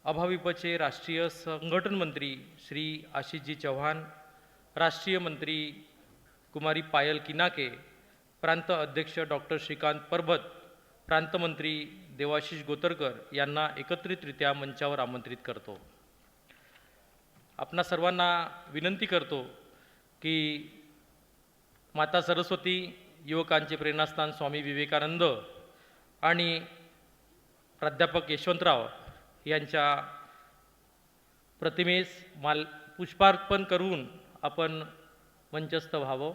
अभाविपचे राष्ट्रीय संघटन मंत्री श्री आशिषजी चव्हाण, राष्ट्रीय मंत्री कुमारी पायल किनाके, प्रांत अध्यक्ष डॉक्टर श्रीकांत परबत, प्रांतमंत्री देवाशिष गोतरकर यांना एकत्रितरित्या मंचावर आमंत्रित करतो. आपणा सर्वांना विनंती करतो की माता सरस्वती, युवकांचे प्रेरणास्थान स्वामी विवेकानंद आणि प्राध्यापक यशवंतराव यांच्या प्रतिमेस पुष्पार्पण करून आपण मंचस्थ व्हावं.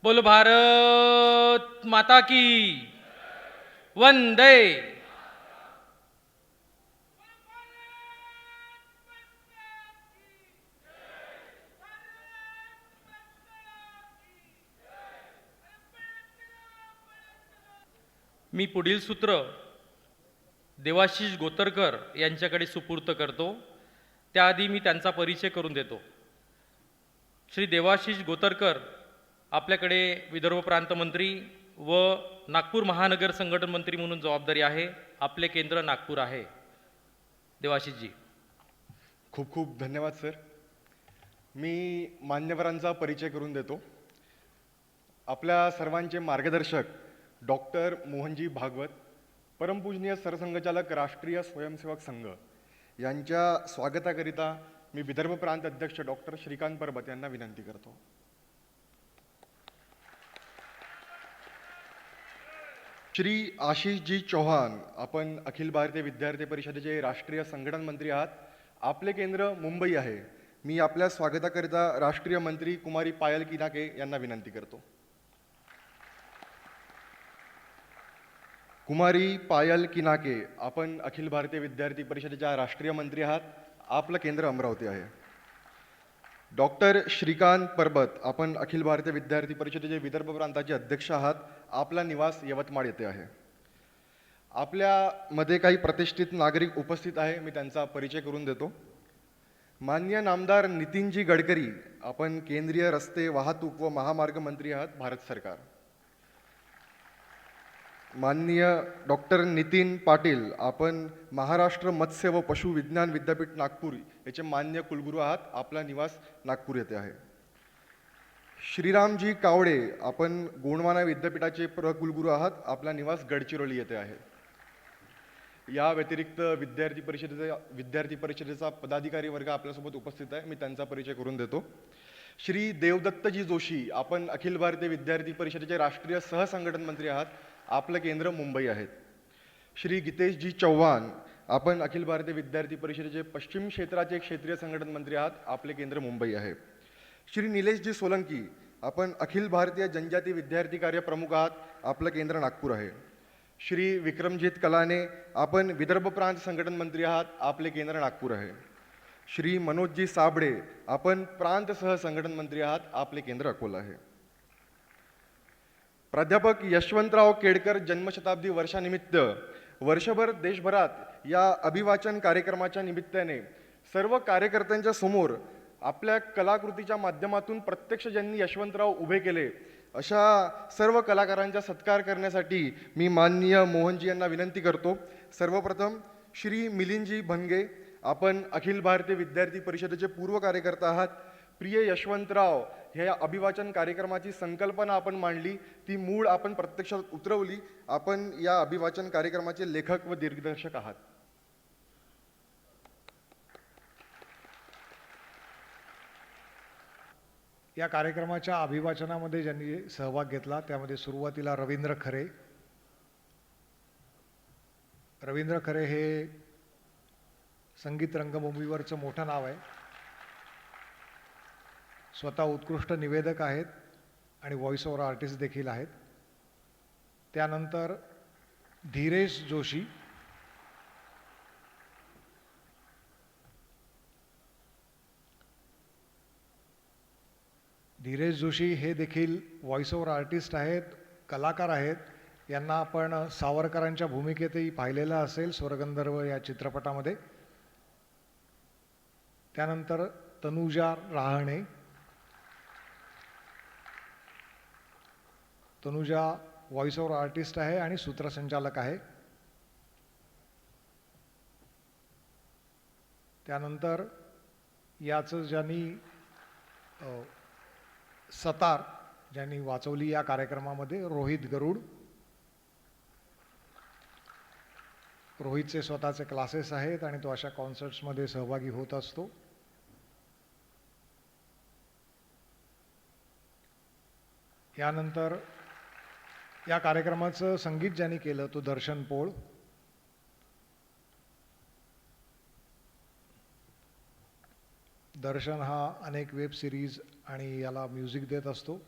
बोलो भारत माता की वंदे. मी पुढील सूत्र देवाशिष गोतरकर यांच्याकडे सुपूर्त करतो. त्याआधी मी त्यांचा परिचय करून देतो. श्री देवाशिष गोतरकर आपल्याकडे विदर्भ प्रांत मंत्री व नागपूर महानगर संघटन मंत्री म्हणून जबाबदारी आहे. आपले केंद्र नागपूर आहे. देवाशिषजी. खूप खूप धन्यवाद सर. मी मान्यवरांचा परिचय करून देतो. आपल्या सर्वांचे मार्गदर्शक डॉक्टर मोहनजी भागवत, परमपूजनीय सरसंघचालक राष्ट्रीय स्वयंसेवक संघ यांच्या स्वागताकरिता मी विदर्भ प्रांत अध्यक्ष डॉक्टर श्रीकांत परबत यांना विनंती करतो. श्री आशिषजी चौहान, आपण अखिल भारतीय विद्यार्थी परिषदेचे राष्ट्रीय संघटन मंत्री आहात. आपले केंद्र मुंबई आहे. मी आपल्या स्वागताकरिता राष्ट्रीय मंत्री कुमारी पायल किनाके यांना विनंती करतो. कुमारी पायल किनाके, आपण अखिल भारतीय विद्यार्थी परिषदेच्या राष्ट्रीय मंत्री आहात. आपलं केंद्र अमरावती आहे. डॉक्टर श्रीकांत परबत, आपण अखिल भारतीय विद्यार्थी परिषदेचे विदर्भ प्रांताचे अध्यक्ष आहात. आपला निवास यवतमाळ येथे आहे. आपल्यामध्ये काही प्रतिष्ठित नागरिक उपस्थित आहे. मी त्यांचा परिचय करून देतो. माननीय नामदार नितीनजी गडकरी, आपण केंद्रीय रस्ते वाहतूक व महामार्ग मंत्री आहात, भारत सरकार. माननीय डॉक्टर नितीन पाटील, आपण महाराष्ट्र मत्स्य व पशु विज्ञान विद्यापीठ नागपूर याचे मान्य कुलगुरू आहात. आपला निवास नागपूर येथे आहे. श्रीरामजी कावडे, आपण गोंडवाना विद्यापीठाचे कुलगुरू आहात. आपला निवास गडचिरोली येथे आहे. या व्यतिरिक्त विद्यार्थी परिषदेचा पदाधिकारी वर्ग आपल्यासोबत उपस्थित आहे. मी त्यांचा परिचय करून देतो. श्री देवदत्तजी जोशी, आपण अखिल भारतीय विद्यार्थी परिषदेचे राष्ट्रीय सहसंघटन मंत्री आहात. आपलं केंद्र मुंबई आहे. श्री गीतेशजी चव्हाण, आपण अखिल भारतीय विद्यार्थी परिषदेचे पश्चिम क्षेत्राचे क्षेत्रीय संघटन मंत्री आहात. आपले केंद्र मुंबई आहे. श्री निलेशजी सोलंकी, आपण अखिल भारतीय जनजाती विद्यार्थी कार्य प्रमुख आहात. आपलं केंद्र नागपूर आहे. श्री विक्रमजीत कलाने, आपण विदर्भ प्रांत संघटन मंत्री आहात. आपले केंद्र नागपूर आहे. श्री मनोजजी साबळे, आपण प्रांत सह संघटन मंत्री आहात. आपले केंद्र अकोला आहे. प्राध्यापक यशवंतराव केळकर जन्मशताब्दी वर्षानिमित्त वर्षभर देशभरात या अभिवाचन कार्यक्रमाच्या निमित्ताने सर्व कार्यकर्त्यांच्या समोर आपल्या कलाकृतीच्या माध्यमातून प्रत्यक्ष ज्यांनी यशवंतराव उभे केले अशा सर्व कलाकारांचा सत्कार करण्यासाठी मी माननीय मोहनजी यांना विनंती करतो. सर्वप्रथम श्री मिलिंदजी भंगे, आपण अखिल भारतीय विद्यार्थी परिषदेचे पूर्व कार्यकर्ता आहात. प्रिय यशवंतराव, ह्या अभिवाचन कार्यक्रमाची संकल्पना आपण मांडली, ती मूळ आपण प्रत्यक्षात उतरवली. आपण या अभिवाचन कार्यक्रमाचे लेखक व दिग्दर्शक आहात. या कार्यक्रमाच्या अभिवाचनामध्ये ज्यांनी सहभाग घेतला त्यामध्ये सुरुवातीला रवींद्र खरे हे संगीत रंगभूमीवरचं मोठं नाव आहे. स्वतः उत्कृष्ट निवेदक आहेत आणि व्हॉइस ओव्हर आर्टिस्ट देखील आहेत. त्यानंतर धीरेश जोशी, धीरेश जोशी हे देखील व्हॉइस ओव्हर आर्टिस्ट आहेत, कलाकार आहेत यांना आपण सावरकरांच्या भूमिकेतही पाहिलेलं असेल स्वर्गंधर्व या चित्रपटामध्ये. त्यानंतर Tanuja Rahane. Tanuja voice over artist आहे आणि सूत्रसंचालक आहे. त्यानंतर याचं सतार ज्यांनी वाचवली या कार्यक्रमामध्ये रोहित गरुड. रोहितचे स्वतःचे क्लासेस आहेत आणि तो अशा कॉन्सर्ट्समध्ये सहभागी होत असतो. यानंतर या कार्यक्रमाचं संगीत ज्यांनी केलं तो दर्शन पोळ. दर्शन हा अनेक वेब सिरीज आणि याला म्युझिक देत असतो.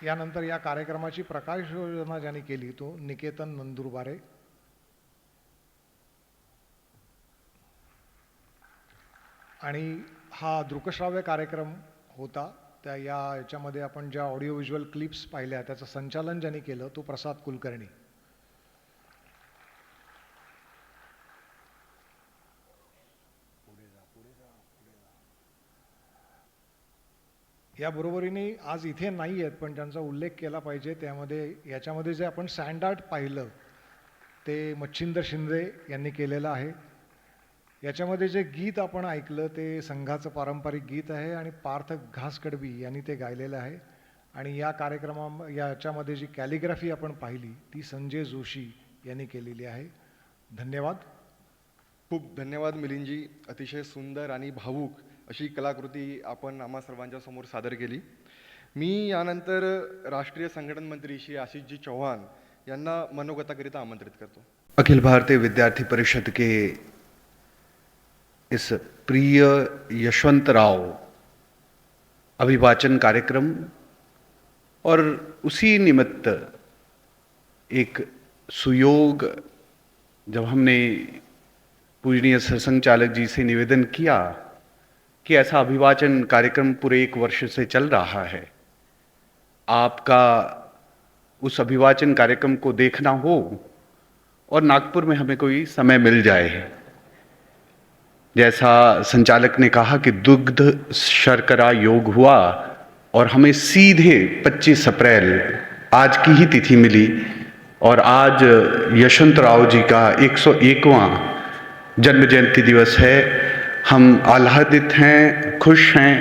यानंतर या कार्यक्रमाची प्रकाश योजना ज्यांनी केली तो निकेतन नंदुरबारे. आणि हा दृकश्राव्य कार्यक्रम होता. याच्यामध्ये आपण ज्या ऑडिओ व्हिज्युअल क्लिप्स पाहिल्या त्याचं संचालन ज्यांनी केलं तो प्रसाद कुलकर्णी. या बरोबरीने आज इथे नाही आहेत पण ज्यांचा उल्लेख केला पाहिजे याच्यामध्ये जे आपण सँड आर्ट पाहिलं ते मच्छिंद्र शिंदे यांनी केलेलं आहे. याच्यामध्ये जे गीत आपण ऐकलं ते संघाचं पारंपरिक गीत आहे आणि पार्थ घासकडबी यांनी ते गायलेलं आहे. आणि याच्यामध्ये जी कॅलिग्राफी आपण पाहिली ती संजय जोशी यांनी केलेली आहे. धन्यवाद. खूप धन्यवाद मिलिंदजी. अतिशय सुंदर आणि भावूक अशी कलाकृती आपण आम्हा सर्वांच्या समोर सादर केली. मी यानंतर राष्ट्रीय संघटन मंत्री श्री आशीषजी चौहान यांना मनोगताकरिता आमंत्रित करतो. अखिल भारतीय विद्यार्थी परिषद के इस प्रिय यशवंतराव अभिवाचन कार्यक्रम और उसी निमित्त एक सुयोग जब हमने पूजनीय सरसंघचालक जी से निवेदन किया कि ऐसा अभिवाचन कार्यक्रम पूरे 1 वर्ष से चल रहा है, आपका उस अभिवाचन कार्यक्रम को देखना हो और नागपुर में हमें कोई समय मिल जाए. जैसा संचालक ने कहा कि दुग्ध शर्करा योग हुआ और हमें सीधे 25 अप्रैल आज की ही तिथि मिली और आज यशवंतराव जी का 101वां जन्म जयंती दिवस है. हम आह्लादित हैं, खुश हैं,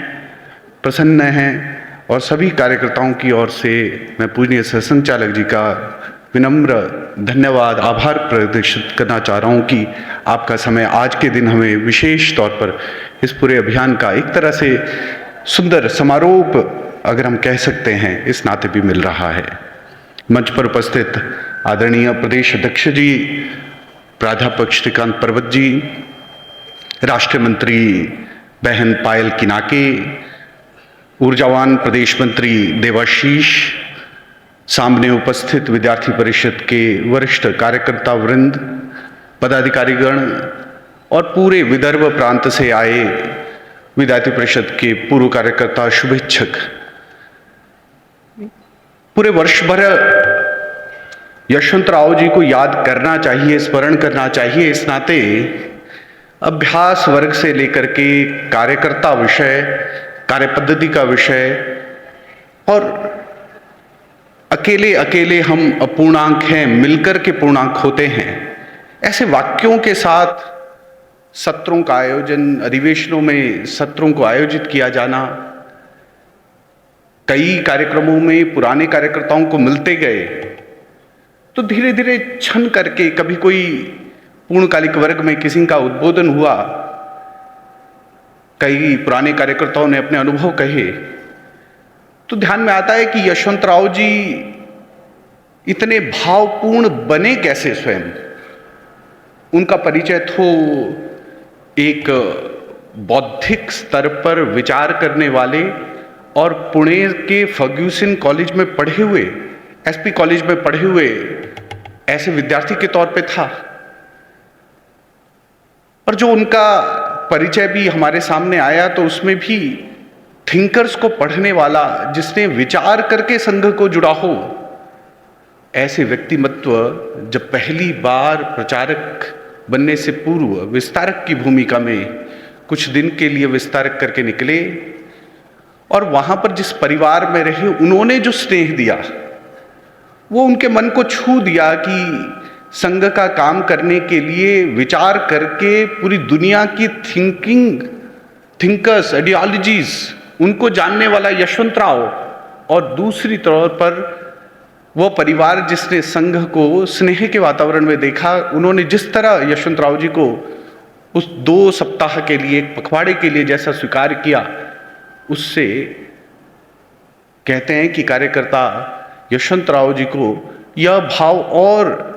प्रसन्न हैं और सभी कार्यकर्ताओं की ओर से मैं पूजनीय सरसंघचालक जी का विनम्र धन्यवाद आभार प्रदर्शित करना चाह रहा हूँ कि आपका समय आज के दिन हमें विशेष तौर पर इस पूरे अभियान का एक तरह से सुंदर समारोह अगर हम कह सकते हैं इस नाते भी मिल रहा है. मंच पर उपस्थित आदरणीय प्रदेश अध्यक्ष जी प्राध्यापक श्रीकांत पर्वत जी, राष्ट्रीय मंत्री बहन पायल किनाके, ऊर्जावान प्रदेश मंत्री देवाशीष, सामने उपस्थित विद्यार्थी परिषद के वरिष्ठ कार्यकर्ता वृंद, पदाधिकारीगण और पूरे विदर्भ प्रांत से आए विद्यार्थी परिषद के पूर्व कार्यकर्ता, शुभेच्छक, पूरे वर्ष भर यशवंतराव जी को याद करना चाहिए, स्मरण करना चाहिए. इस नाते अभ्यास वर्ग से लेकर के कार्यकर्ता विषय, कार्यपद्धति का विषय और अकेले अकेले हम अपूर्णांक हैं, मिलकर के पूर्णांक होते हैं, ऐसे वाक्यों के साथ सत्रों का आयोजन, अधिवेशनों में सत्रों को आयोजित किया जाना, कई कार्यक्रमों में पुराने कार्यकर्ताओं को मिलते गए तो धीरे धीरे छन करके कभी कोई पूर्णकालिक वर्ग में किसी का उद्बोधन हुआ, कई पुराने कार्यकर्ताओं ने अपने अनुभव कहे तो ध्यान में आता है कि यशवंतराव जी इतने भावपूर्ण बने कैसे स्वयं. उनका परिचय तो एक बौद्धिक स्तर पर विचार करने वाले और पुणे के फर्ग्यूसन कॉलेज में पढ़े हुए, एसपी कॉलेज में पढ़े हुए ऐसे विद्यार्थी के तौर पे था. और जो उनका परिचय भी हमारे सामने आया तो उसमें भी थिंकर्स को पढ़ने वाला, जिसने विचार करके संघ को जुड़ा हो, ऐसे व्यक्तिमत्व जब पहली बार प्रचारक बनने से पूर्व विस्तारक की भूमिका में कुछ दिन के लिए विस्तारक करके निकले और वहां पर जिस परिवार में रहे, उन्होंने जो स्नेह दिया वो उनके मन को छू दिया कि संघ का काम करने के लिए विचार करके पूरी दुनिया की थिंकर्स, आइडियोलॉजीज उनको जानने वाला यशवंतराव, और दूसरी तौर पर वो परिवार जिसने संघ को स्नेह के वातावरण में देखा, उन्होंने जिस तरह यशवंतराव जी को उस 2 सप्ताह के लिए, एक पखवाड़े के लिए जैसा स्वीकार किया, उससे कहते हैं कि कार्यकर्ता यशवंतराव जी को यह भाव और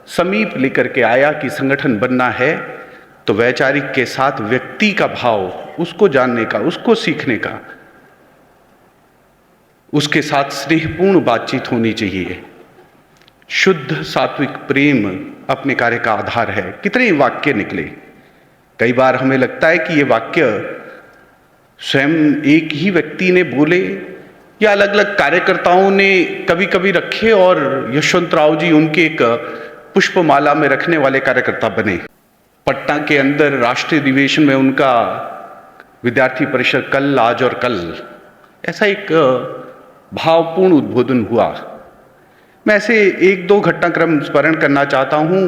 समीप लेकर के आया कि संगठन बनना है तो वैचारिक के साथ व्यक्ति का भाव, उसको जानने का, उसको सीखने का, उसके साथ स्नेहपूर्ण बातचीत होनी चाहिए। शुद्ध सात्विक प्रेम अपने कार्य का आधार है। कितने वाक्य निकले। कई बार हमें लगता है कि ये वाक्य स्वयं एक ही व्यक्ति ने बोले या अलग अलग कार्यकर्ताओं ने कभी कभी रखे और यशवंतराव जी उनके एक पुष्पमाला में रखने वाले कार्यकर्ता बने। पटना के अंदर राष्ट्रीय अधिवेशन में उनका विद्यार्थी परिषद कल, आज और कल, ऐसा एक भावपूर्ण उद्बोधन हुआ। मैं ऐसे 1-2 घटनाक्रम स्मरण करना चाहता हूं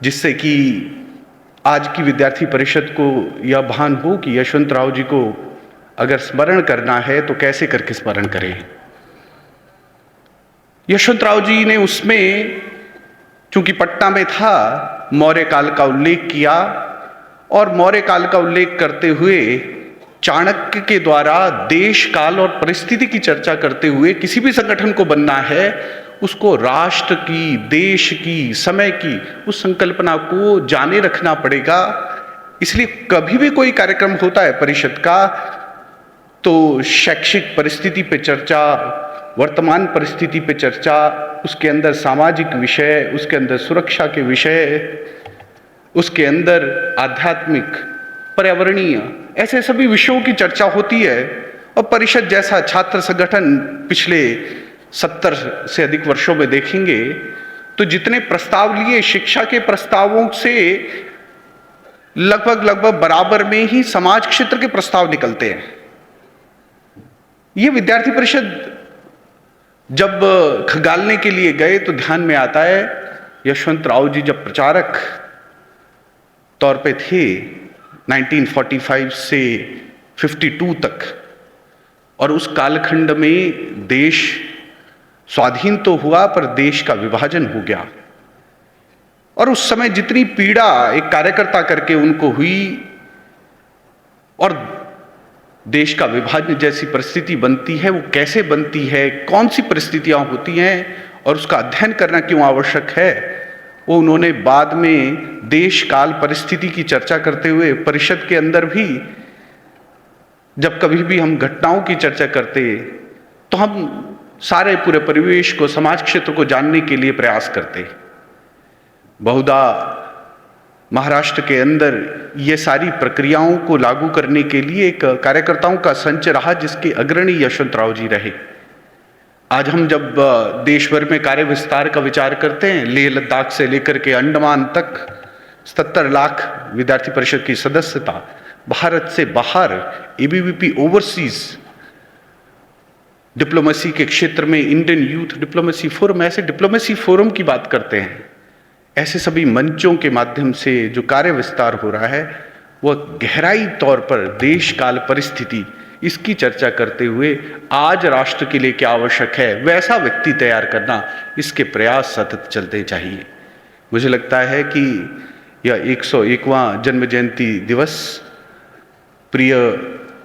जिससे कि आज की विद्यार्थी परिषद को यह भान हो कि यशवंतराव जी को अगर स्मरण करना है तो कैसे करके स्मरण करें। यशवंतराव जी ने उसमें, चूंकि पटना में था, मौर्य काल का उल्लेख किया और मौर्य काल का उल्लेख करते हुए चाणक्य के द्वारा देश, काल और परिस्थिति की चर्चा करते हुए किसी भी संगठन को बनना है, उसको राष्ट्र की, देश की, समय की उस संकल्पना को जाने रखना पड़ेगा। इसलिए कभी भी कोई कार्यक्रम होता है परिषद का तो शैक्षिक परिस्थिति पे चर्चा, वर्तमान परिस्थिति पे चर्चा, उसके अंदर सामाजिक विषय, उसके अंदर सुरक्षा के विषय, उसके अंदर आध्यात्मिक, पर्यावरणीय, ऐसे सभी विषयों की चर्चा होती है। और परिषद जैसा छात्र संगठन पिछले 70 से अधिक वर्षों में देखेंगे तो जितने प्रस्ताव लिए, शिक्षा के प्रस्तावों से लगभग बराबर में ही समाज क्षेत्र के प्रस्ताव निकलते हैं। ये विद्यार्थी परिषद जब खंगालने के लिए गए तो ध्यान में आता है यशवंतराव जी जब प्रचारक तौर पे थे 1945 से 52 तक, और उस कालखंड में देश स्वाधीन तो हुआ पर देश का विभाजन हो गया, और उस समय जितनी पीड़ा एक कार्यकर्ता करके उनको हुई और देश का विभाजन जैसी परिस्थिति बनती है, वो कैसे बनती है, कौन सी परिस्थितियां होती हैं और उसका अध्ययन करना क्यों आवश्यक है, वो उन्होंने बाद में देश काल परिस्थिति की चर्चा करते हुए परिषद के अंदर भी जब कभी भी हम घटनाओं की चर्चा करते तो हम सारे पूरे परिवेश को, समाज क्षेत्र को जानने के लिए प्रयास करते। बहुधा महाराष्ट्र के अंदर ये सारी प्रक्रियाओं को लागू करने के लिए एक कार्यकर्ताओं का संच रहा जिसके अग्रणी यशवंतराव जी रहे। आज हम जब देश भर में कार्य विस्तार का विचार करते हैं, लेह लद्दाख से लेकर के अंडमान तक 77 लाख विद्यार्थी परिषद की सदस्यता, भारत से बाहर एबीवीपी ओवरसीज डिप्लोमेसी के क्षेत्र में इंडियन यूथ डिप्लोमेसी फोरम, ऐसे डिप्लोमेसी फोरम की बात करते हैं। ऐसे सभी मंचों के माध्यम से जो कार्य विस्तार हो रहा है वह गहराई तौर पर देश काल परिस्थिति इसकी चर्चा करते हुए आज राष्ट्र के लिए क्या आवश्यक है वैसा व्यक्ति तैयार करना, इसके प्रयास सतत चलते चाहिए। मुझे लगता है कि यह 101वां जन्म जयंती दिवस प्रिय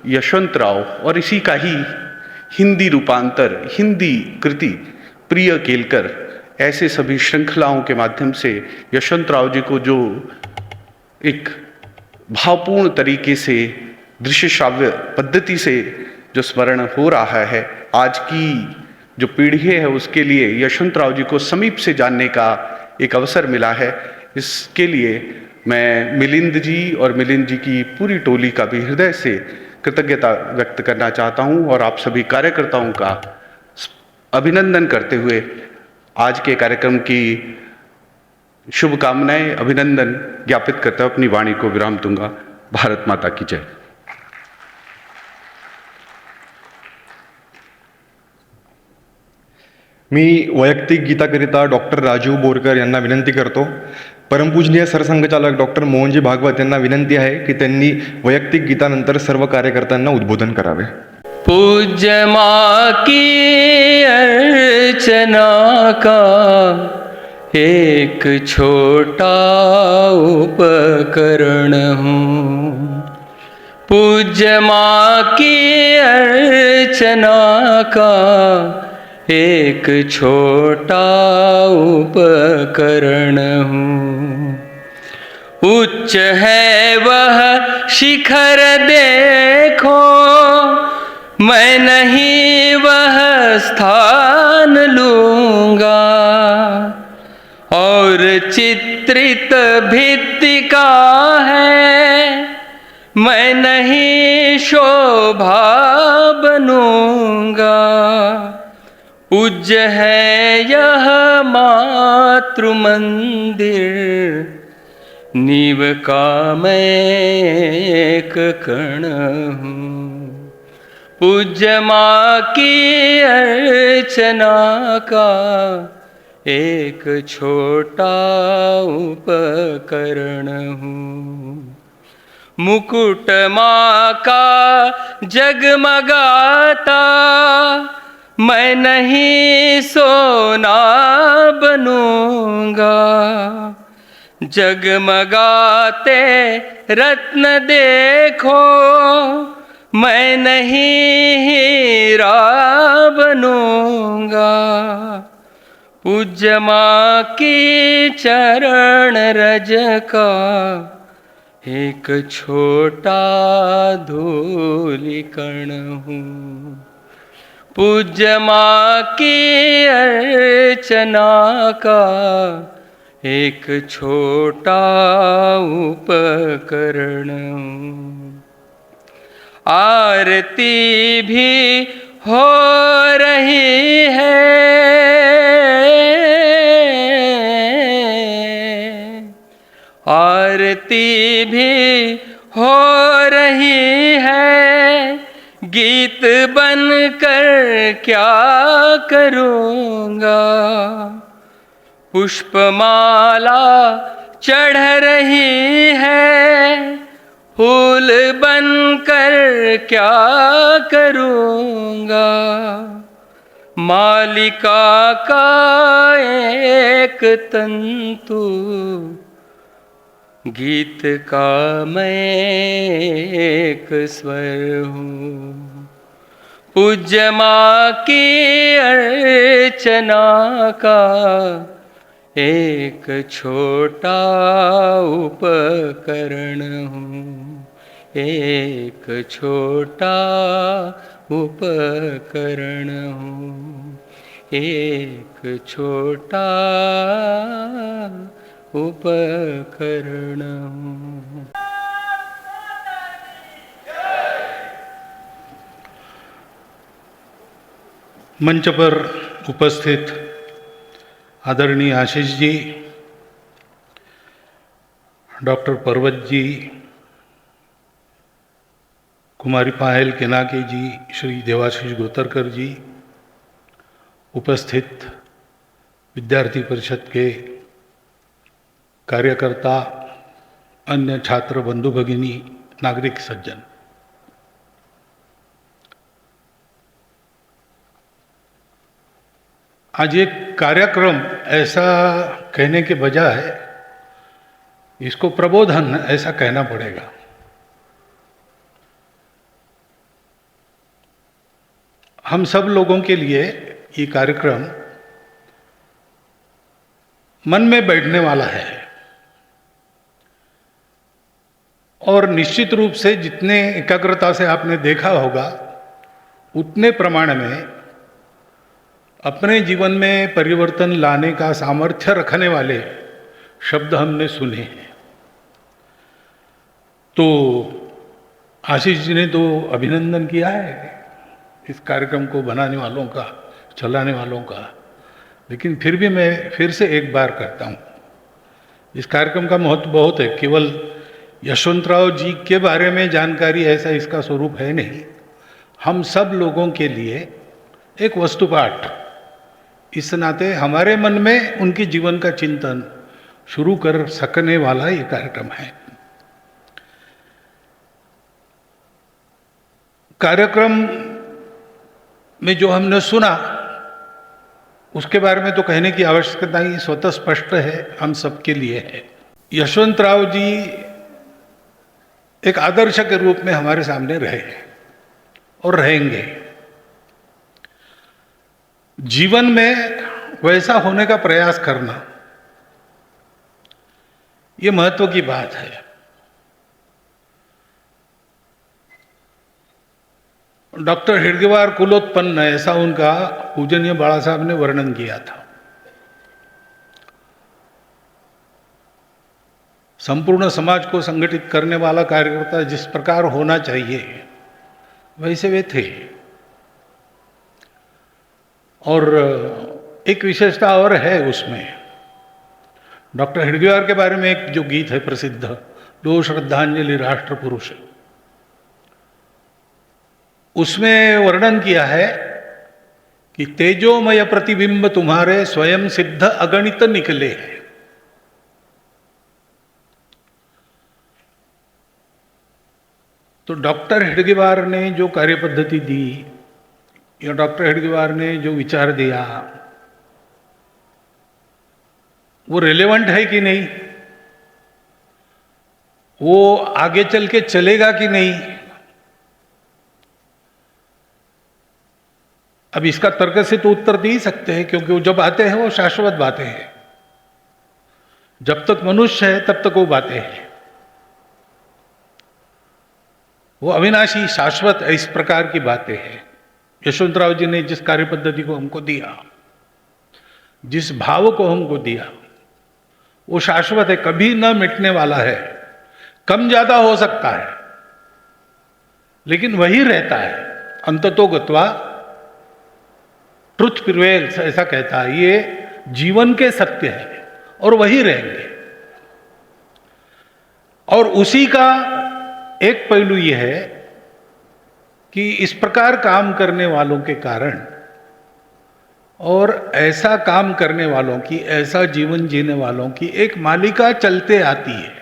यशवंतराव और इसी का ही हिंदी रूपांतर, हिंदी कृति प्रिय केलकर, ऐसे सभी श्रृंखलाओं के माध्यम से यशवंतराव जी को जो एक भावपूर्ण तरीके से दृश्य श्राव्य पद्धति से जो स्मरण हो रहा है, आज की जो पीढ़ी है उसके लिए यशवंतराव जी को समीप से जानने का एक अवसर मिला है। इसके लिए मैं मिलिंद जी और मिलिंद जी की पूरी टोली का भी हृदय से कृतज्ञता व्यक्त करना चाहता हूं और आप सभी कार्यकर्ताओं का अभिनंदन करते हुए आज के कार्यक्रम की शुभकामनाएं, अभिनंदन ज्ञापित करते हुए अपनी वाणी को विराम दूंगा। भारत माता की जय। मी वैयक्तिक गीताकरिता डॉक्टर राजीव बोरकर यांना विनंती करतो। परमपूजनीय सरसंघचालक डॉक्टर मोहनजी भागवत यांना विनंती आहे की त्यांनी वैयक्तिक गीतानंतर सर्व कार्यकर्त्यांना उद्बोधन करावे। पूज्य माँ की अर्चना का एक छोटा उपकरण हूँ। पूज्य माँ की अर्चना का एक छोटा उपकरण हूँ। उच्च है वह शिखर देखो, मैं नहीं वह स्थान लूँगा। और चित्रित भित्ति का है, मैं नहीं शोभा बनूँगा। पूज्य है यह मातृ मंदिर, नींव का मैं एक कण हूँ। पूज्य माँ की अर्चना का एक छोटा उपकरण हूँ। मुकुट माँ का जगमगाता, मैं नहीं सोना बनूँगा। जगमगाते रत्न देखो, मैं नहीं हीरा बनूँगा। पूज्य माँ की चरण रज का एक छोटा धूलिकण हूँ। पूज्य माँ की अर्चना का एक छोटा उपकरण हूँ। आरती भी हो रही है, आरती भी हो रही है। गीत बनकर क्या करूँगा। पुष्पमाला चढ़ रही है, फूल बनकर क्या करूँगा। मालिका का एक तंतु, गीत का मैं एक स्वर हूँ। पूज्य माँ की अर्चना का एक छोटा उपकरण हूँ। एक छोटा उपकरण हूँ। एक छोटा उपकरण हूँ। मंच पर उपस्थित आदरणीय आशीष जी, डॉक्टर पर्वत जी, कुमारी पायल केनाके जी, श्री देवाशीष गोतरकर जी, उपस्थित विद्यार्थी परिषद के कार्यकर्ता, अन्य छात्र बंधु भगिनी, नागरिक सज्जन, आज एक कार्यक्रम ऐसा कहने के बजाय इसको प्रबोधन ऐसा कहना पड़ेगा। हम सब लोगों के लिए ये कार्यक्रम मन में बैठने वाला है और निश्चित रूप से जितने एकाग्रता से आपने देखा होगा उतने प्रमाण में अपने जीवन में परिवर्तन लाने का सामर्थ्य रखने वाले शब्द हमने सुने हैं। तो आशीष जी ने तो अभिनंदन किया है इस कार्यक्रम को बनाने वालों का, चलाने वालों का, लेकिन फिर भी मैं फिर से एक बार करता हूँ। इस कार्यक्रम का महत्व बहुत है। केवल यशवंतराव जी के बारे में जानकारी ऐसा इसका स्वरूप है नहीं, हम सब लोगों के लिए एक वस्तुपाठ। इस नाते हमारे मन में उनके जीवन का चिंतन शुरू कर सकने वाला ये कार्यक्रम है। कार्यक्रम में जो हमने सुना उसके बारे में तो कहने की आवश्यकता ही स्वतः स्पष्ट है, हम सबके लिए है। यशवंतराव जी एक आदर्श के रूप में हमारे सामने रहे और रहेंगे। जीवन में वैसा होने का प्रयास करना ये महत्व की बात है। डॉक्टर हेडगेवार कुलोत्पन्न, ऐसा उनका पूजनीय बाला साहब ने वर्णन किया था। संपूर्ण समाज को संगठित करने वाला कार्यकर्ता जिस प्रकार होना चाहिए वैसे वे थे। और एक विशेषता और है उसमें, डॉक्टर हेडगेवार के बारे में एक जो गीत है प्रसिद्ध, लो श्रद्धांजलि राष्ट्र पुरुष, उसमें वर्णन किया है कि तेजोमय प्रतिबिंब तुम्हारे स्वयं सिद्ध अगणित निकले हैं। तो डॉक्टर हेडगेवार ने जो कार्य पद्धति दी या डॉक्टर हेडगेवार ने जो विचार दिया वो रिलेवेंट है कि नहीं, वो आगे चल के चलेगा कि नहीं, अब इसका तर्क से तो उत्तर दे ही सकते हैं, क्योंकि वो जो बातें हैं वो शाश्वत बातें हैं। जब तक मनुष्य है तब तक वो बातें हैं, वो अविनाशी शाश्वत इस प्रकार की बातें हैं। यशवंतराव जी ने जिस कार्य पद्धति को हमको दिया, जिस भाव को हमको दिया, वो शाश्वत है, कभी न मिटने वाला है। कम ज्यादा हो सकता है लेकिन वही रहता है। अंततो गत्वा ट्रुथ प्रिवेल्स, ऐसा कहता है। ये जीवन के सत्य है और वही रहेंगे। और उसी का एक पहलू यह है कि इस प्रकार काम करने वालों के कारण और ऐसा काम करने वालों की, ऐसा जीवन जीने वालों की एक मालिका चलते आती है।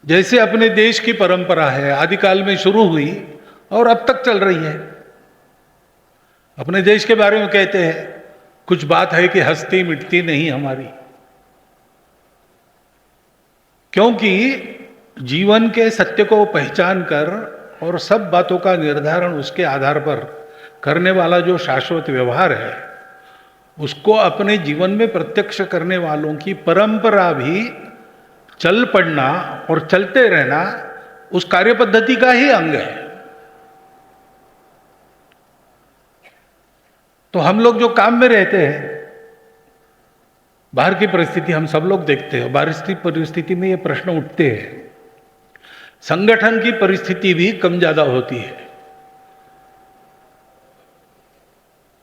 जैसे अपने देश की परंपरा है, आदिकाल में शुरू हुई और अब तक चल रही है। अपने देश के बारे में कहते हैं कुछ बात है कि हस्ती मिटती नहीं हमारी, क्योंकि जीवन के सत्य को पहचान कर और सब बातों का निर्धारण उसके आधार पर करने वाला जो शाश्वत व्यवहार है, उसको अपने जीवन में प्रत्यक्ष करने वालों की परंपरा भी चल पड़ना और चलते रहना उस कार्य पद्धति का ही अंग है। तो हम लोग जो काम में रहते हैं, बाहर की परिस्थिति हम सब लोग देखते हैं। बाहर की परिस्थिति में ये प्रश्न उठते हैं, संगठन की परिस्थिति भी कम ज्यादा होती है।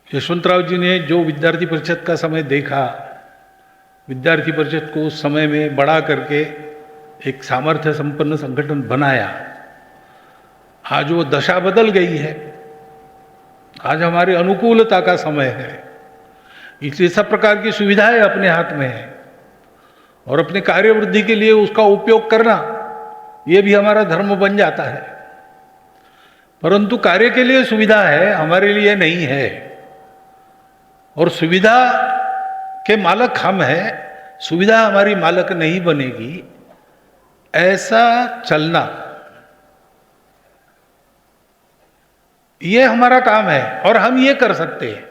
यशवंतराव जी ने जो विद्यार्थी परिषद का समय देखा, विद्यार्थी परिषद को उस समय में बड़ा करके एक सामर्थ्य संपन्न संगठन बनाया। आज वो दशा बदल गई है, आज हमारी अनुकूलता का समय है, इसलिए सब प्रकार की सुविधाएं अपने हाथ में है और अपने कार्य वृद्धि के लिए उसका उपयोग करना ये भी हमारा धर्म बन जाता है। परंतु कार्य के लिए सुविधा है, हमारे लिए नहीं है, और सुविधा के मालक हम हैं, सुविधा हमारी मालक नहीं बनेगी। ऐसा चलना ये हमारा काम है और हम ये कर सकते हैं,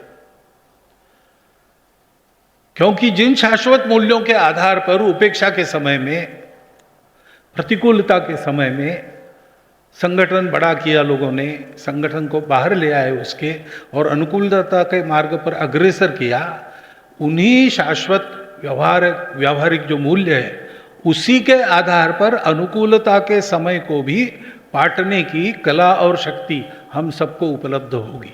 क्योंकि जिन शाश्वत मूल्यों के आधार पर उपेक्षा के समय में, प्रतिकूलता के समय में संगठन बड़ा किया लोगों ने, संगठन को बाहर ले आए उसके और अनुकूलता के मार्ग पर अग्रसर किया, उन्हीं शाश्वत व्यावहारिक जो मूल्य है उसी के आधार पर अनुकूलता के समय को भी पाटने की कला और शक्ति हम सबको उपलब्ध होगी।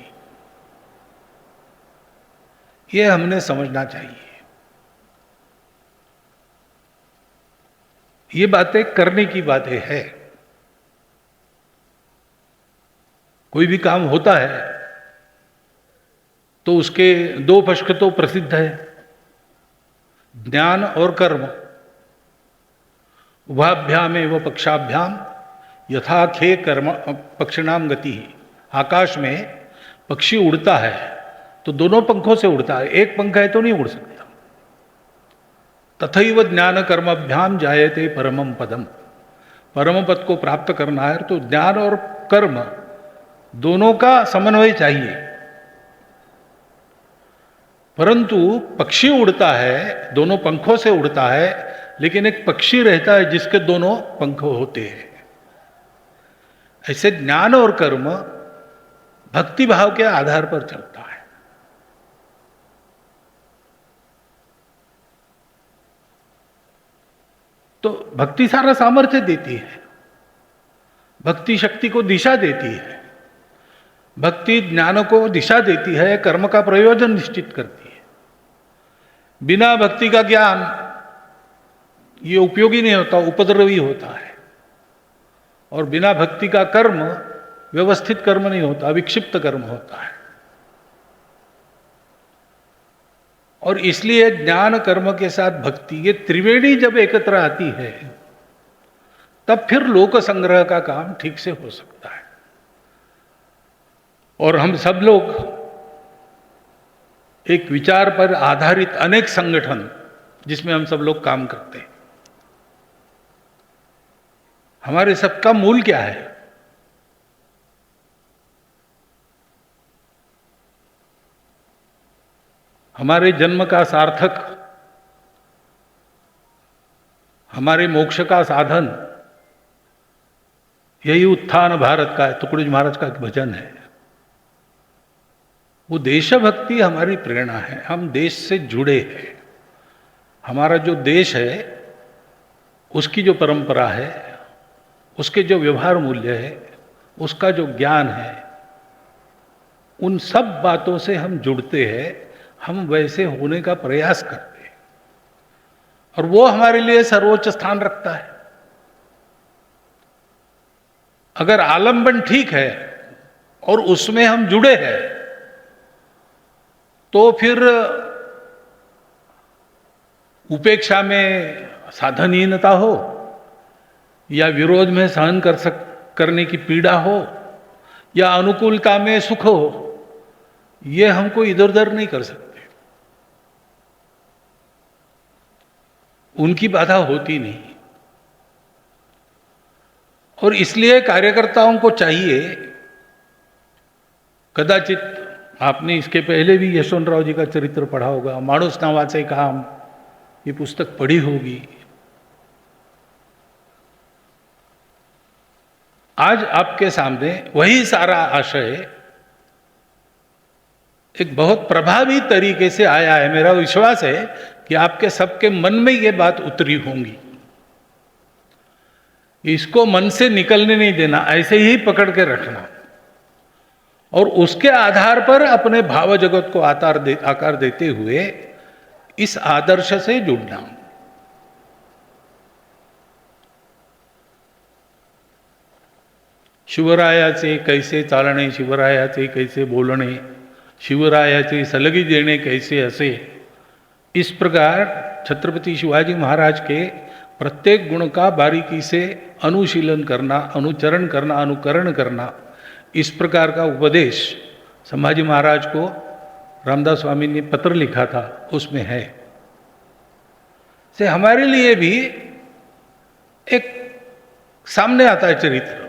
ये हमने समझना चाहिए। ये बातें करने की बातें है। कोई भी काम होता है तो उसके दो पक्ष तो प्रसिद्ध है, ज्ञान और कर्म। उभाभ्याम एवं पक्षाभ्याम यथा खे कर्म पक्षिणाम गति। आकाश में पक्षी उड़ता है तो दोनों पंखों से उड़ता है, एक पंख है तो नहीं उड़ सकता। तथैव ज्ञान कर्मभ्याम जायते परमम पदम। परम पद को प्राप्त करना है तो ज्ञान और कर्म दोनों का समन्वय चाहिए। परंतु पक्षी उड़ता है, दोनों पंखों से उड़ता है, लेकिन एक पक्षी रहता है जिसके दोनों पंख होते हैं। ऐसे ज्ञान और कर्म भक्ति भाव के आधार पर चलता है। तो भक्ति सारा सामर्थ्य देती है, भक्ति शक्ति को दिशा देती है, भक्ति ज्ञान को दिशा देती है, कर्म का प्रयोजन निश्चित करती है। बिना भक्ति का ज्ञान ये उपयोगी नहीं होता, उपद्रवी होता है। और बिना भक्ति का कर्म व्यवस्थित कर्म नहीं होता, विक्षिप्त कर्म होता है। और इसलिए ज्ञान कर्म के साथ भक्ति, ये त्रिवेणी जब एकत्र आती है तब फिर लोक संग्रह का काम ठीक से हो सकता है। और हम सब लोग एक विचार पर आधारित अनेक संगठन जिसमें हम सब लोग काम करते हैं, हमारे सबका मूल क्या है? हमारे जन्म का सार्थक, हमारे मोक्ष का साधन, यही उत्थान भारत का है। तुकडोजी महाराज का एक भजन है। वो देशभक्ति हमारी प्रेरणा है। हम देश से जुड़े हैं। हमारा जो देश है उसकी जो परंपरा है, उसके जो व्यवहार मूल्य है, उसका जो ज्ञान है, उन सब बातों से हम जुड़ते हैं, हम वैसे होने का प्रयास करते हैं और वो हमारे लिए सर्वोच्च स्थान रखता है। अगर आलंबन ठीक है और उसमें हम जुड़े हैं तो फिर उपेक्षा में साधनहीनता हो या विरोध में सहन करने की पीड़ा हो या अनुकूलता में सुख हो, ये हमको इधर उधर नहीं कर सकते। उनकी बाधा होती नहीं। और इसलिए कार्यकर्ताओं को चाहिए, कदाचित आपने इसके पहले भी यशवंतराव जी का चरित्र पढ़ा होगा, माणूस नावाचे काम, ये पुस्तक पढ़ी होगी। आज आपके सामने वही सारा आशय एक बहुत प्रभावी तरीके से आया है। मेरा विश्वास है कि आपके सबके मन में ये बात उतरी होंगी। इसको मन से निकलने नहीं देना, ऐसे ही पकड़ के रखना और उसके आधार पर अपने भाव जगत को आकार देते हुए इस आदर्श से जुड़ना। शिवरायाचे कैसे चालणे, शिवरायाचे कैसे बोलणे, शिवरायाचे सलगी देणे कैसे असे, इस प्रकार छत्रपति शिवाजी महाराज के प्रत्येक गुण का बारीकी से अनुशीलन करना, अनुचरण करना, अनुकरण करना, इस प्रकार का उपदेश संभाजी महाराज को रामदास स्वामी ने पत्र लिखा था, उसमें है। से हमारे लिए भी एक सामने आता है चरित्र।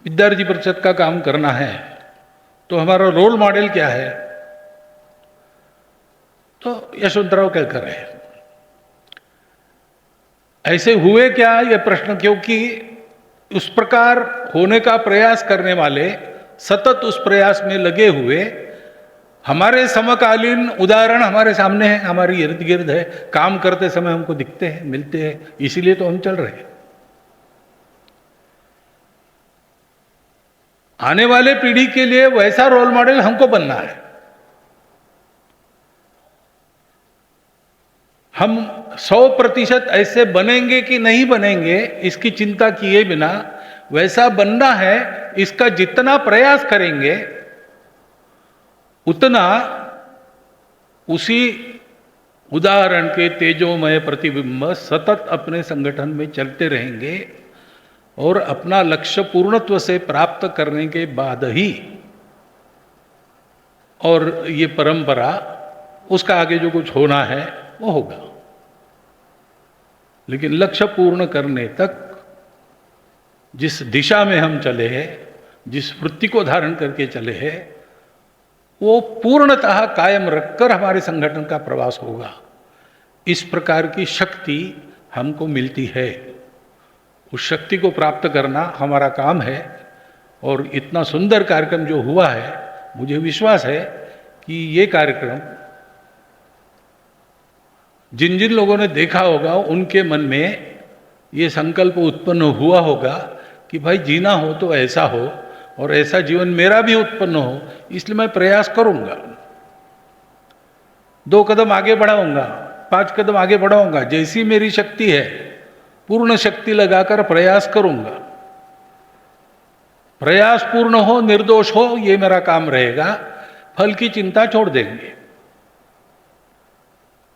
विद्यार्थी परिषद का काम करना है तो हमारा रोल मॉडल क्या है? तो यशवंतराव कहकर है। ऐसे हुए क्या यह प्रश्न, क्योंकि उस प्रकार होने का प्रयास करने वाले, सतत उस प्रयास में लगे हुए हमारे समकालीन उदाहरण हमारे सामने हैं, हमारे इर्द गिर्द है, काम करते समय हमको दिखते हैं, मिलते हैं, इसीलिए तो हम चल रहे हैं। आने वाले पीढ़ी के लिए वैसा रोल मॉडल हमको बनना है। हम 100% ऐसे बनेंगे कि नहीं बनेंगे इसकी चिंता किए बिना वैसा बनना है, इसका जितना प्रयास करेंगे उतना उसी उदाहरण के तेजोमय प्रतिबिंब सतत अपने संगठन में चलते रहेंगे और अपना लक्ष्य पूर्णत्व से प्राप्त करने के बाद ही और ये परंपरा उसका आगे जो कुछ होना है वो होगा। लेकिन लक्ष्य पूर्ण करने तक जिस दिशा में हम चले हैं, जिस वृत्ति को धारण करके चले हैं, वो पूर्णतः कायम रखकर हमारे संगठन का प्रवास होगा। इस प्रकार की शक्ति हमको मिलती है। उस शक्ति को प्राप्त करना हमारा काम है। और इतना सुंदर कार्यक्रम जो हुआ है, मुझे विश्वास है कि ये कार्यक्रम जिन जिन लोगों ने देखा होगा उनके मन में ये संकल्प उत्पन्न हुआ होगा कि भाई जीना हो तो ऐसा हो और ऐसा जीवन मेरा भी उत्पन्न हो, इसलिए मैं प्रयास करूंगा, 2 कदम आगे बढ़ाऊंगा, 5 कदम आगे बढ़ाऊंगा, जैसी मेरी शक्ति है पूर्ण शक्ति लगाकर प्रयास करूंगा। प्रयास पूर्ण हो, निर्दोष हो, ये मेरा काम रहेगा। फल की चिंता छोड़ देंगे,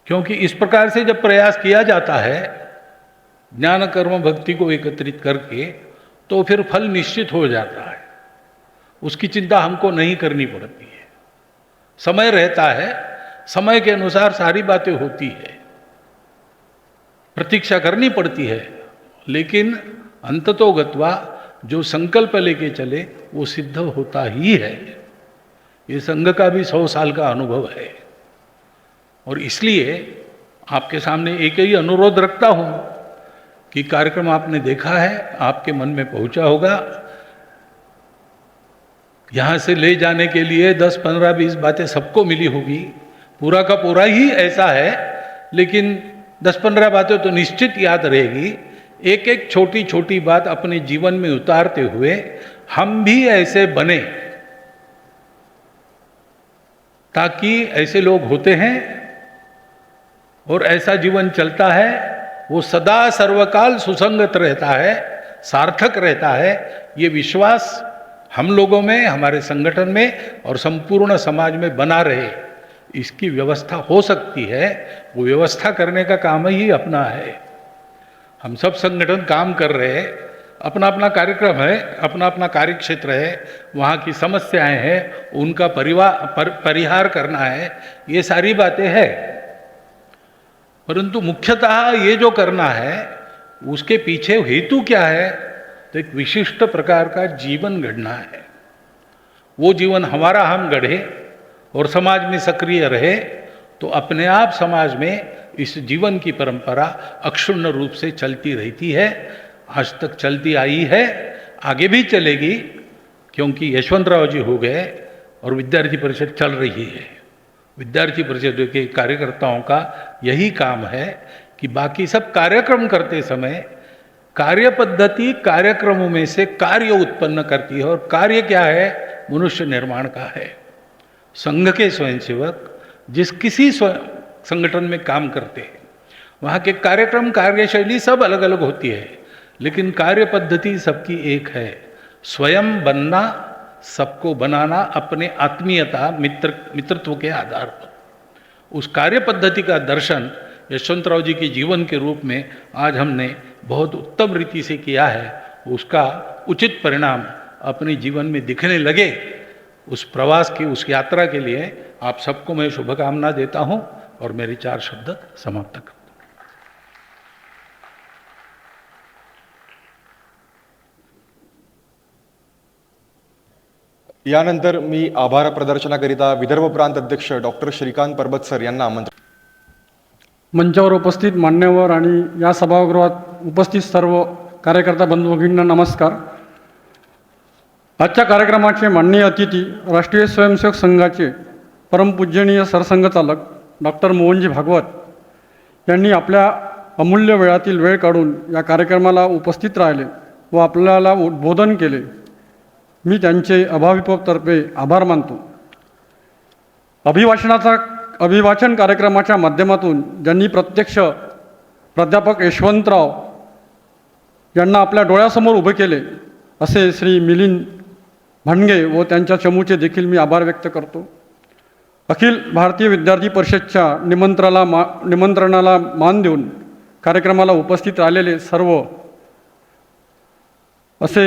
क्योंकि इस प्रकार से जब प्रयास किया जाता है ज्ञान कर्म भक्ति को एकत्रित करके, तो फिर फल निश्चित हो जाता है। उसकी चिंता हमको नहीं करनी पड़ती है। समय रहता है, समय के अनुसार सारी बातें होती है, प्रतीक्षा करनी पड़ती है, लेकिन अंततोगत्वा जो संकल्प लेके चले वो सिद्ध होता ही है। ये संघ का भी 100 साल का अनुभव है। और इसलिए आपके सामने एक ही अनुरोध रखता हूं कि कार्यक्रम आपने देखा है, आपके मन में पहुंचा होगा। यहां से ले जाने के लिए 10, 15, 20 बातें सबको मिली होगी, पूरा का पूरा ही ऐसा है, लेकिन 10-15 बातें तो निश्चित याद रहेगी। एक एक छोटी छोटी बात अपने जीवन में उतारते हुए हम भी ऐसे बने, ताकि ऐसे लोग होते हैं और ऐसा जीवन चलता है, वो सदा सर्वकाल सुसंगत रहता है, सार्थक रहता है। ये विश्वास हम लोगों में, हमारे संगठन में और संपूर्ण समाज में बना रहे, इसकी व्यवस्था हो सकती है। वो व्यवस्था करने का काम ही अपना है। हम सब संगठन काम कर रहे हैं, अपना अपना कार्यक्रम है, अपना अपना कार्य क्षेत्र है, वहाँ की समस्याएं हैं, उनका परिहार करना है, ये सारी बातें हैं। परंतु मुख्यतः ये जो करना है उसके पीछे हेतु क्या है, तो एक विशिष्ट प्रकार का जीवन गढ़ना है। वो जीवन हमारा हम गढ़े और समाज में सक्रिय रहे, तो अपने आप समाज में इस जीवन की परंपरा अक्षुण्ण रूप से चलती रहती है। आज तक चलती आई है, आगे भी चलेगी, क्योंकि यशवंतराव जी हो गए और विद्यार्थी परिषद चल रही है। विद्यार्थी परिषद के कार्यकर्ताओं का यही काम है कि बाकी सब कार्यक्रम करते समय कार्य पद्धति कार्यक्रमों में से कार्य उत्पन्न करती है। और कार्य क्या है? मनुष्य निर्माण का है। संघ के स्वयंसेवक जिस किसी संगठन में काम करते हैं, वहाँ के कार्यक्रम कार्यशैली सब अलग अलग होती है, लेकिन कार्य पद्धति सबकी एक है। स्वयं बनना, सबको बनाना, अपने आत्मीयता मित्रत्व के आधार पर। उस कार्य पद्धति का दर्शन यशवंतराव जी के जीवन के रूप में आज हमने बहुत उत्तम रीति से किया है। उसका उचित परिणाम अपने जीवन में दिखने लगे। उस प्रवास की, उस यात्रा के लिए आप सबको मैं शुभकामना देता हूं और मेरे 4 शब्द समाप्त करता हूं। यानंतर मी आभार प्रदर्शनाकरिता विदर्भ प्रांत अध्यक्ष डॉक्टर श्रीकांत परबत सर यांना आमंत्रित. मंचावर उपस्थित मान्यवर आणि या सभागृहात उपस्थित सर्व कार्यकर्ता बंधू भगिनींना नमस्कार. आजच्या कार्यक्रमाचे माननीय अतिथी राष्ट्रीय स्वयंसेवक संघाचे परमपूजनीय सरसंघचालक डॉक्टर मोहनजी भागवत यांनी आपल्या अमूल्य वेळातील वेळ काढून या कार्यक्रमाला उपस्थित राहिले व आपल्याला उद्बोधन केले. मी त्यांचे अभाविपतर्फे आभार मानतो. अभिवाचन कार्यक्रमाच्या माध्यमातून ज्यांनी प्रत्यक्ष प्राध्यापक यशवंतराव यांना आपल्या डोळ्यासमोर उभे केले असे श्री मिलिंद भांडगे व त्यांच्या चमूचे देखील मी आभार व्यक्त करतो. अखिल भारतीय विद्यार्थी परिषदच्या निमंत्रणाला मान देऊन कार्यक्रमाला उपस्थित राहिलेले सर्व असे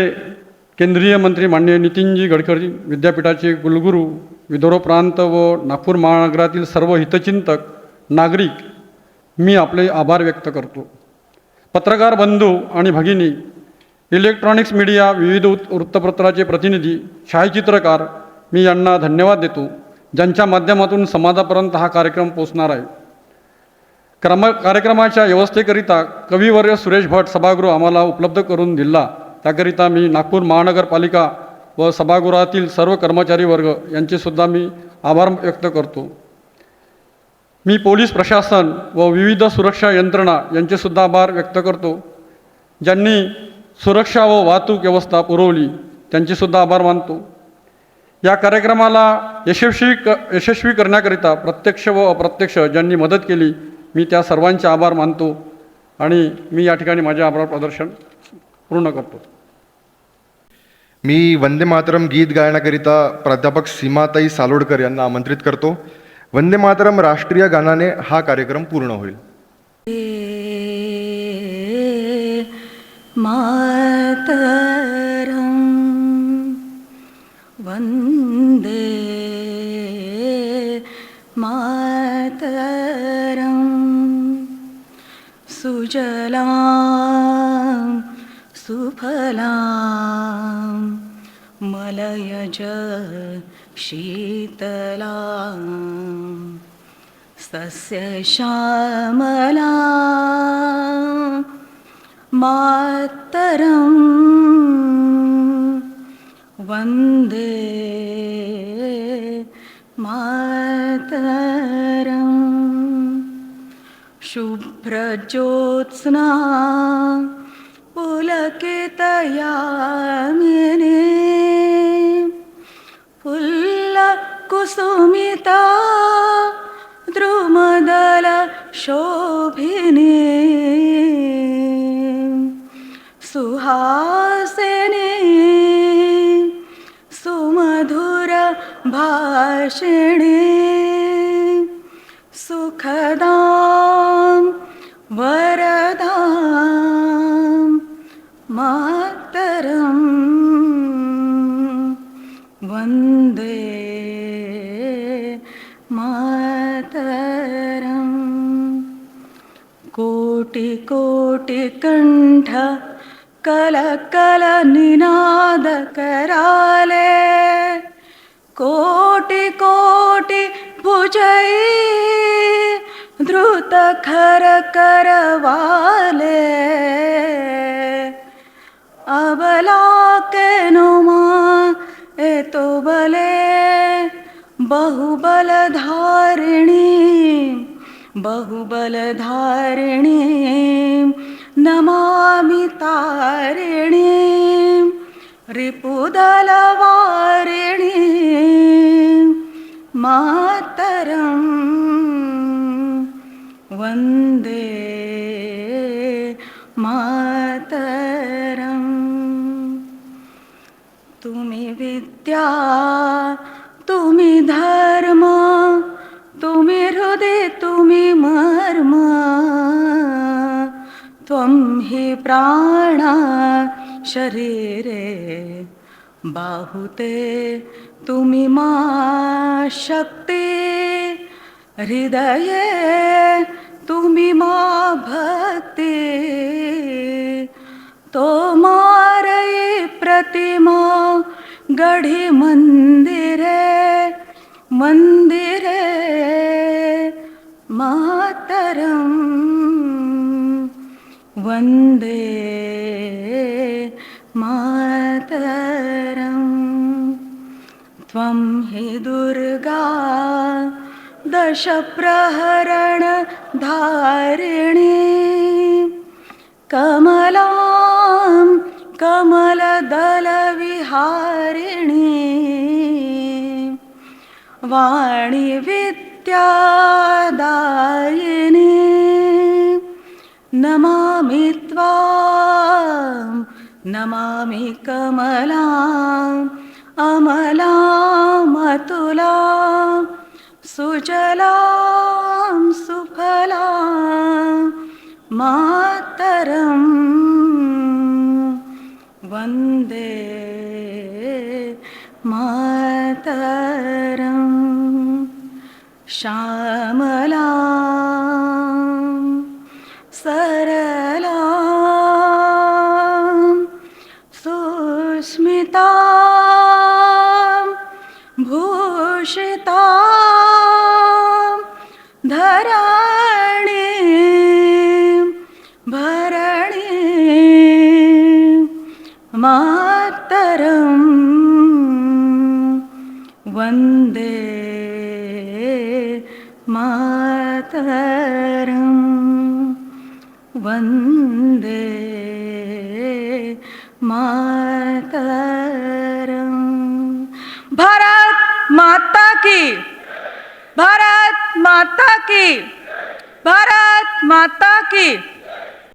केंद्रीय मंत्री माननीय नितीनजी गडकरी, विद्यापीठाचे कुलगुरू, विदर्भ प्रांत व नागपूर महानगरातील सर्व हितचिंतक, नागरिक, मी आपले आभार व्यक्त करतो. पत्रकार बंधू आणि भगिनी, इलेक्ट्रॉनिक्स मीडिया, विविध वृत्तपत्राचे प्रतिनिधी, छायाचित्रकार, मी यांना धन्यवाद देतो, ज्यांच्या माध्यमातून समाजापर्यंत हा कार्यक्रम पोचणार आहे. कार्यक्रमाच्या व्यवस्थेकरिता कविवर्य सुरेश भट सभागृह आम्हाला उपलब्ध करून दिला, त्याकरिता मी नागपूर महानगरपालिका व सभागृहातील सर्व कर्मचारी वर्ग यांचेसुद्धा मी आभार व्यक्त करतो. मी पोलीस प्रशासन व विविध सुरक्षा यंत्रणा यांचेसुद्धा आभार व्यक्त करतो. ज्यांनी सुरक्षा व वाहतूक व्यवस्था पुरवली त्यांचेसुद्धा आभार मानतो. या कार्यक्रमाला यशस्वी करण्याकरिता प्रत्यक्ष व अप्रत्यक्ष ज्यांनी मदत केली मी त्या सर्वांचे आभार मानतो आणि मी या ठिकाणी माझे आभार प्रदर्शन पूर्ण करतो. मी वंदे मातरम गीत गायनाकरिता प्राध्यापक सीमाताई सालोडकर यांना आमंत्रित करतो. वंदे मातरम राष्ट्रीय गाण्याने हा कार्यक्रम पूर्ण होईल. मातरम वंदे मातरम सुजलां सुफलां मलयज शीतलां सस्यश्यामलां मातरं वन्दे मातरं शुभ्रज्योत्स्ना पुलकितयामिनी फुल्लकुसुमिता द्रुमदल शोभिनी सुहासिनी सुमधुर भाषिणी सुखदां वरदां मातरं वन्दे मातरं कोटि कोटि कंठ कल कल निनाद कराले कोटि कोटि भुजई द्रुत खर करवाले अबला के नुमा ए तो बले बहुबल धारिणी नमामि तारिणी रिपुदल वारिणी मातरं वन्दे मातरं तुम्ही विद्या तुम्ही धर्म तुम्ही हृदय तुम्ही मर्म त्वं हि प्राणा शरीरे बाहुते तुम्ही मा शक्ती हृदये तुम्ही मा भक्ती तो मारई प्रतिमा गढ़ी मंदिरे मंदिरे मातरं वन्दे मातरं त्वं हि दुर्गा दशप्रहरण धारिणी कमलां कमलदलविहारिणी वाणी विद्यादायिनी नमामि त्वां नमामि कमलां अमलां अतुलां सुजलां सुफलां मातरं वन्दे मातरं श्यामलां सरलां सुस्मितां भूषितां धरणीं भरणीं मातरं वन्दे मातरं वन्दे मातरं भारत माता की भारत माता की भारत माता की